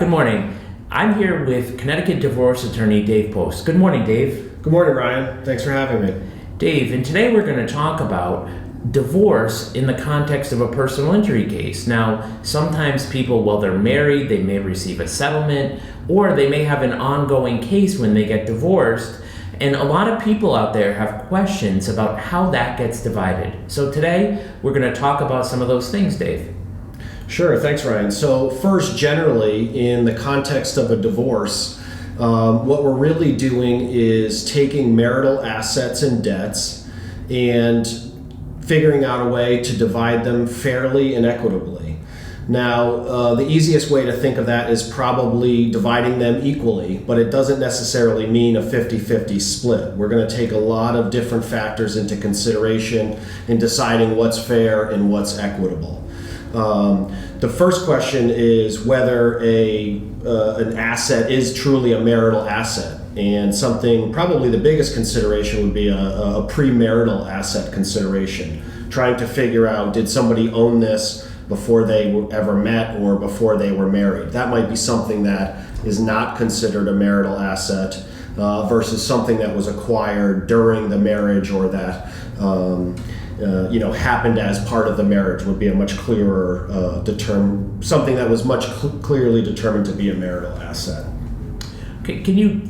Good morning. I'm here with Connecticut divorce attorney Dave Post. Good morning, Dave. Good morning, Ryan. Thanks for having me. Dave, and today we're going to talk about divorce in the context of a personal injury case. Now, sometimes people, while they're married, they may receive a settlement, or they may have an ongoing case when they get divorced. And a lot of people out there have questions about how that gets divided. So today, we're going to talk about some of those things, Dave. Sure, thanks, Ryan. So first, generally, in the context of a divorce, what we're really doing is taking marital assets and debts and figuring out a way to divide them fairly and equitably. Now, the easiest way to think of that is probably dividing them equally, but it doesn't necessarily mean a 50-50 split. We're going to take a lot of different factors into consideration in deciding what's fair and what's equitable. The first question is whether an asset is truly a marital asset, and probably the biggest consideration would be a premarital asset consideration, trying to figure out, did somebody own this before they ever met or before they were married? That might be something that is not considered a marital asset versus something that was acquired during the marriage or that happened as part of the marriage would be a much clearer something that was much clearly determined to be a marital asset. Okay, can you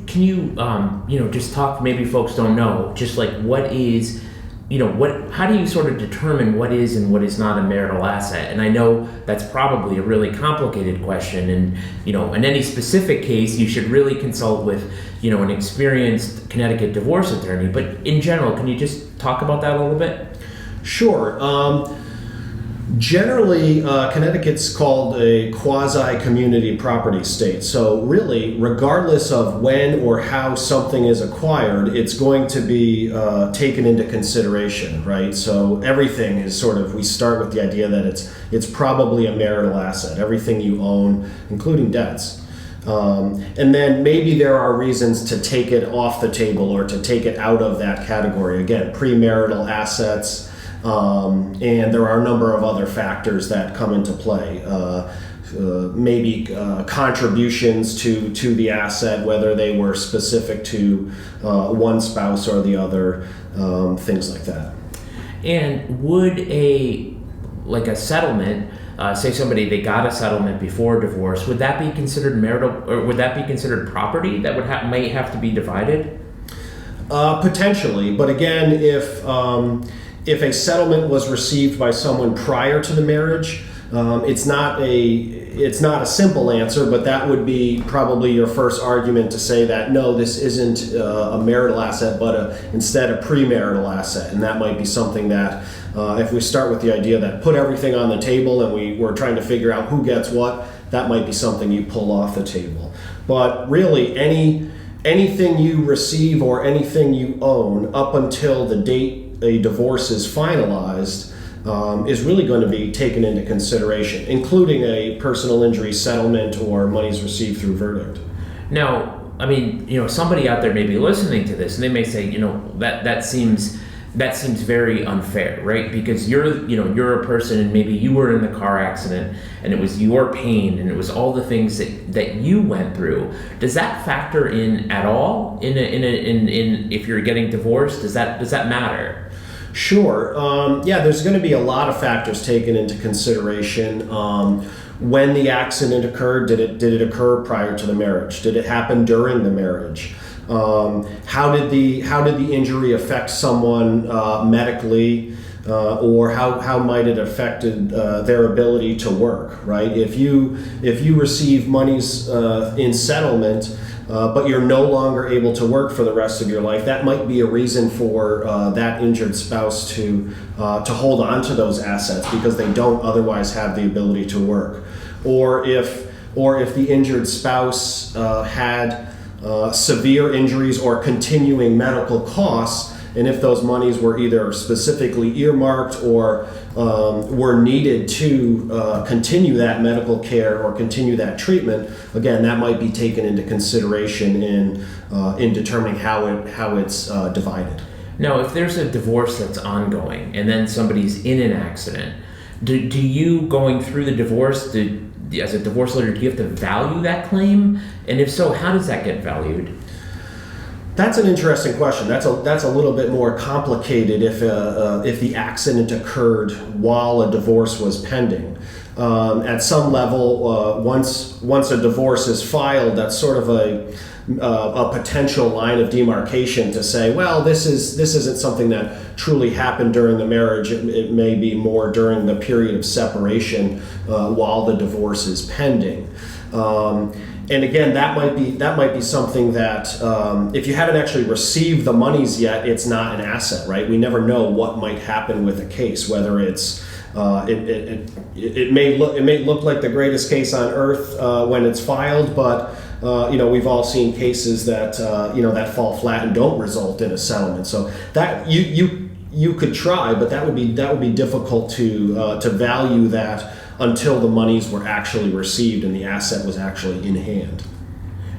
just talk, maybe folks don't know, just like what is, how do you sort of determine what is and what is not a marital asset? And I know that's probably a really complicated question, and in any specific case you should really consult with an experienced Connecticut divorce attorney, but in general, can you just talk about that a little bit? Sure. Generally, Connecticut's called a quasi-community property state. So really, regardless of when or how something is acquired, it's going to be taken into consideration, right? So everything is we start with the idea that it's probably a marital asset, everything you own, including debts. And then maybe there are reasons to take it off the table or to take it out of that category. Again, premarital assets. And there are a number of other factors that come into play. Maybe contributions to the asset, whether they were specific to one spouse or the other, things like that. And would a settlement, say they got a settlement before divorce, would that be considered marital, or would that be considered property that may have to be divided? Potentially, but again, if a settlement was received by someone prior to the marriage, it's not a simple answer, but that would be probably your first argument to say that no, this isn't a marital asset, but instead a premarital asset, and that might be something that if we start with the idea that put everything on the table and we're trying to figure out who gets what, that might be something you pull off the table. But really, anything you receive or anything you own up until the date a divorce is finalized is really going to be taken into consideration, including a personal injury settlement or monies received through verdict. Now, somebody out there may be listening to this and they may say, that seems very unfair, right? Because you're a person and maybe you were in the car accident and it was your pain and it was all the things that you went through. Does that factor in at all in if you're getting divorced? Does that matter? Sure. There's going to be a lot of factors taken into consideration. When the accident occurred, did it occur prior to the marriage? Did it happen during the marriage? How did the injury affect someone medically, or how might it affected their ability to work? Right? If you receive monies in settlement, but you're no longer able to work for the rest of your life, that might be a reason for that injured spouse to hold on to those assets because they don't otherwise have the ability to work. Or if the injured spouse had severe injuries or continuing medical costs, and if those monies were either specifically earmarked or were needed to continue that medical care or continue that treatment, again, that might be taken into consideration in determining how it's divided. Now, if there's a divorce that's ongoing and then somebody's in an accident, do you, going through the divorce, as a divorce lawyer, do you have to value that claim? And if so, how does that get valued? That's an interesting question. That's a little bit more complicated if the accident occurred while a divorce was pending. At some level, once a divorce is filed, that's sort of a potential line of demarcation to say, well, this isn't something that truly happened during the marriage. It may be more during the period of separation while the divorce is pending. And again, that might be something that if you haven't actually received the monies yet, it's not an asset, right? We never know what might happen with a case, whether it's it may look like the greatest case on earth when it's filed, but we've all seen cases that that fall flat and don't result in a settlement. So that you could try, but that would be difficult to value that until the monies were actually received and the asset was actually in hand.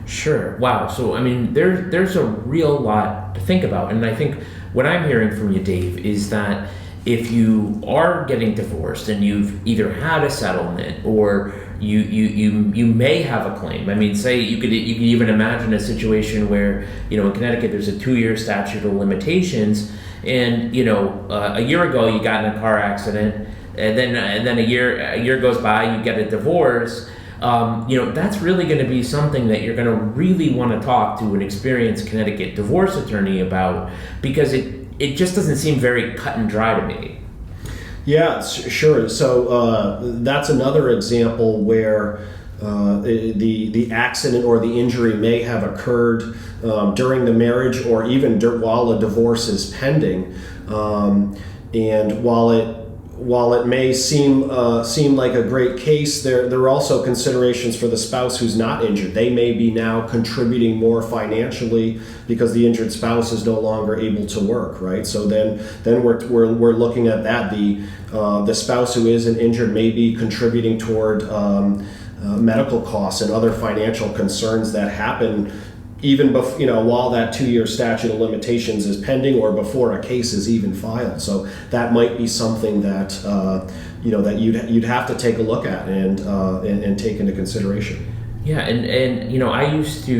Sure. Wow. So, I mean, there's a real lot to think about. And I think what I'm hearing from you, Dave, is that if you are getting divorced and you've either had a settlement or you may have a claim. I mean, say you could even imagine a situation where, in Connecticut, there's a 2-year statute of limitations. And, a year ago you got in a car accident, and then a year goes by, you get a divorce. That's really going to be something that you're going to really want to talk to an experienced Connecticut divorce attorney about, because it just doesn't seem very cut and dry to me. Yeah, sure. So that's another example where the accident or the injury may have occurred during the marriage or even while a divorce is pending. And while it may seem like a great case, there are also considerations for the spouse who's not injured. They may be now contributing more financially because the injured spouse is no longer able to work, right? So then we're looking at that. The spouse who isn't injured may be contributing toward medical costs and other financial concerns that happen even while that 2-year statute of limitations is pending or before a case is even filed. So that might be something that that you'd have to take a look at and take into consideration. Yeah, and I used to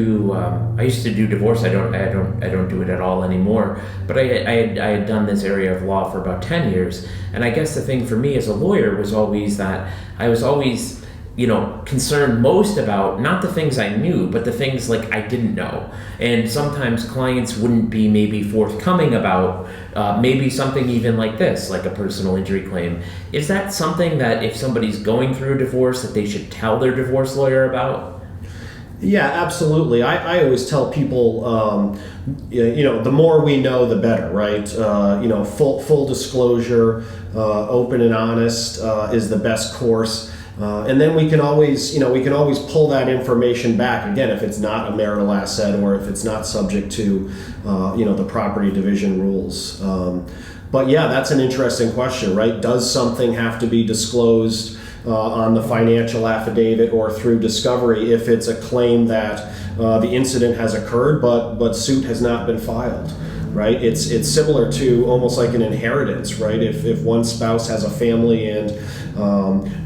do divorce. I don't do it at all anymore. But I had done this area of law for about 10 years, and I guess the thing for me as a lawyer was always that I was always concerned most about not the things I knew, but the things like I didn't know. And sometimes clients wouldn't be maybe forthcoming about maybe something even like this, like a personal injury claim. Is that something that if somebody's going through a divorce that they should tell their divorce lawyer about? Yeah, absolutely. I always tell people, the more we know, the better, right? Full disclosure, open and honest is the best course. And then we can always pull that information back again if it's not a marital asset or if it's not subject to, the property division rules. But yeah, that's an interesting question, right? Does something have to be disclosed on the financial affidavit or through discovery if it's a claim that the incident has occurred but suit has not been filed? Right, it's similar to almost like an inheritance, right? If one spouse has a family and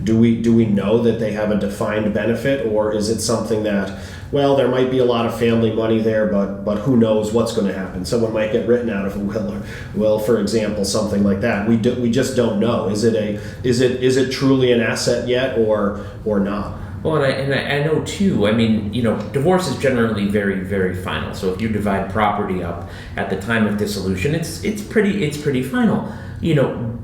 do we know that they have a defined benefit, or is it something that, well, there might be a lot of family money there, but who knows what's going to happen? Someone might get written out of a will, for example, something like that. We just don't know. Is it truly an asset yet or not? Well, and I know too, I mean, divorce is generally very, very final. So if you divide property up at the time of dissolution, it's pretty final,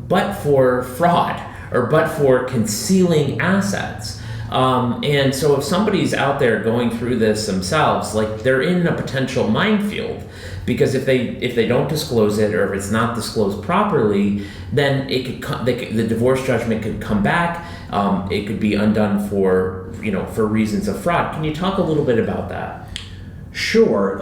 but for fraud or but for concealing assets. And so if somebody's out there going through this themselves, like they're in a potential minefield, because if they don't disclose it or if it's not disclosed properly, then the divorce judgment could come back. It could be undone for reasons of fraud. Can you talk a little bit about that? Sure.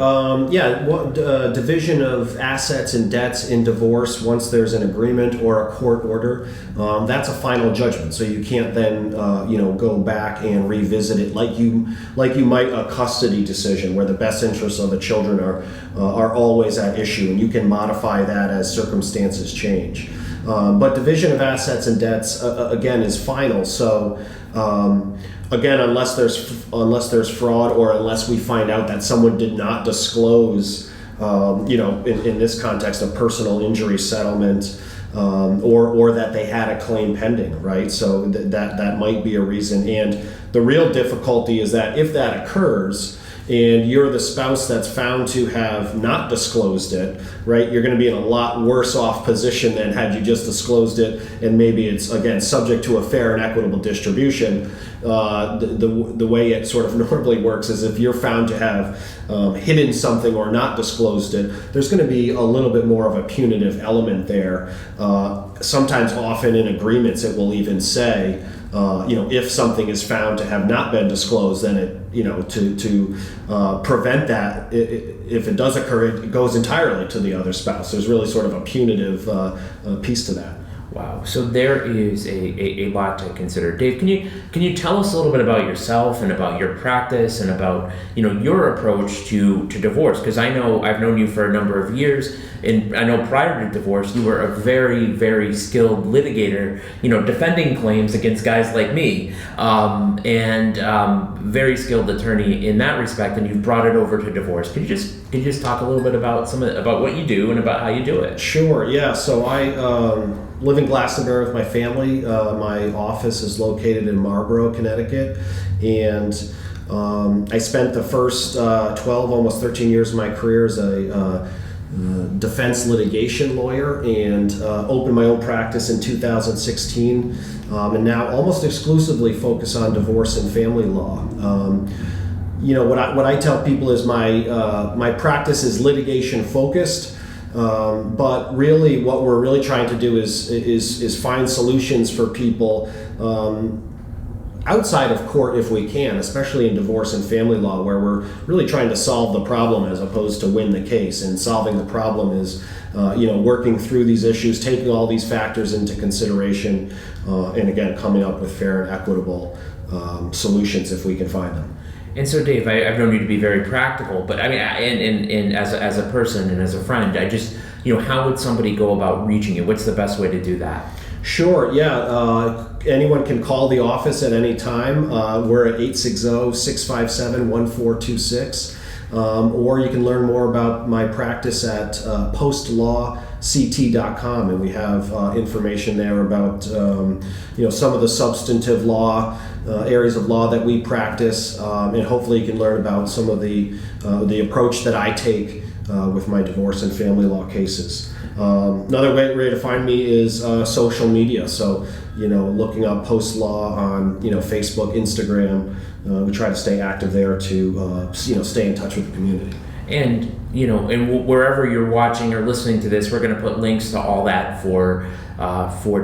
Division of assets and debts in divorce, once there's an agreement or a court order, that's a final judgment. So you can't then go back and revisit it like you might a custody decision where the best interests of the children are always at issue, and you can modify that as circumstances change. But division of assets and debts again is final. So Again, unless there's fraud, or unless we find out that someone did not disclose, in this context, a personal injury settlement, or that they had a claim pending, right? So that might be a reason. And the real difficulty is that if that occurs, and you're the spouse that's found to have not disclosed it, right, you're going to be in a lot worse off position than had you just disclosed it, and maybe it's, again, subject to a fair and equitable distribution. The way it sort of normally works is if you're found to have hidden something or not disclosed it, there's going to be a little bit more of a punitive element there. Sometimes, often in agreements, it will even say, if something is found to have not been disclosed, then it, to prevent that, if it does occur, it goes entirely to the other spouse. There's really sort of a punitive piece to that. Wow. So there is a lot to consider. Dave, can you tell us a little bit about yourself and about your practice and about, your approach to divorce? Because I know I've known you for a number of years, and I know prior to divorce you were a very, very skilled litigator, defending claims against guys like me, and very skilled attorney in that respect. And you've brought it over to divorce. Could you just talk a little bit about about what you do and about how you do it? Sure. Yeah. So I live in Glastonbury with my family. My office is located in Marlborough, Connecticut, and I spent the first 12, almost 13 years of my career as a defense litigation lawyer, and opened my own practice in 2016, and now almost exclusively focus on divorce and family law. What I tell people is my practice is litigation focused. But really, what we're really trying to do is find solutions for people outside of court if we can, especially in divorce and family law, where we're really trying to solve the problem as opposed to win the case. And solving the problem is, working through these issues, taking all these factors into consideration, and again, coming up with fair and equitable solutions if we can find them. And so, Dave, I've known you to be very practical, but I mean, and as a person and as a friend, I just, how would somebody go about reaching you? What's the best way to do that? Sure, yeah. Anyone can call the office at any time. We're at 860-657-1426. Or you can learn more about my practice at postlawct.com, and we have information there about some of the substantive law areas of law that we practice, and hopefully you can learn about some of the approach that I take with my divorce and family law cases. Another way to find me is social media. So, looking up Post Law on, Facebook, Instagram. We try to stay active there to, stay in touch with the community. And, and wherever you're watching or listening to this, we're going to put links to all that for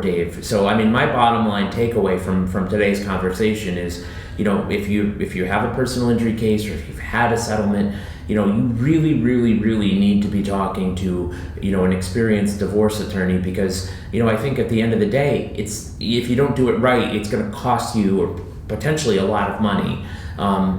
Dave. So, I mean, my bottom line takeaway from today's conversation is, if you have a personal injury case, or if you've had a settlement, you really, really, really need to be talking to, an experienced divorce attorney, because, I think at the end of the day, if you don't do it right, it's going to cost you or potentially a lot of money.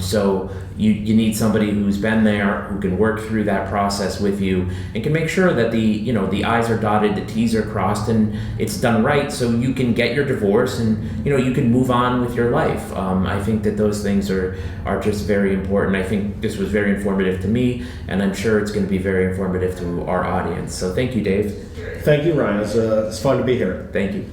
So you need somebody who's been there, who can work through that process with you, and can make sure that the I's are dotted, the T's are crossed, and it's done right, so you can get your divorce and you can move on with your life. I think that those things are just very important. I think this was very informative to me, and I'm sure it's going to be very informative to our audience. So thank you, Dave. Thank you, Ryan. It's fun to be here. Thank you.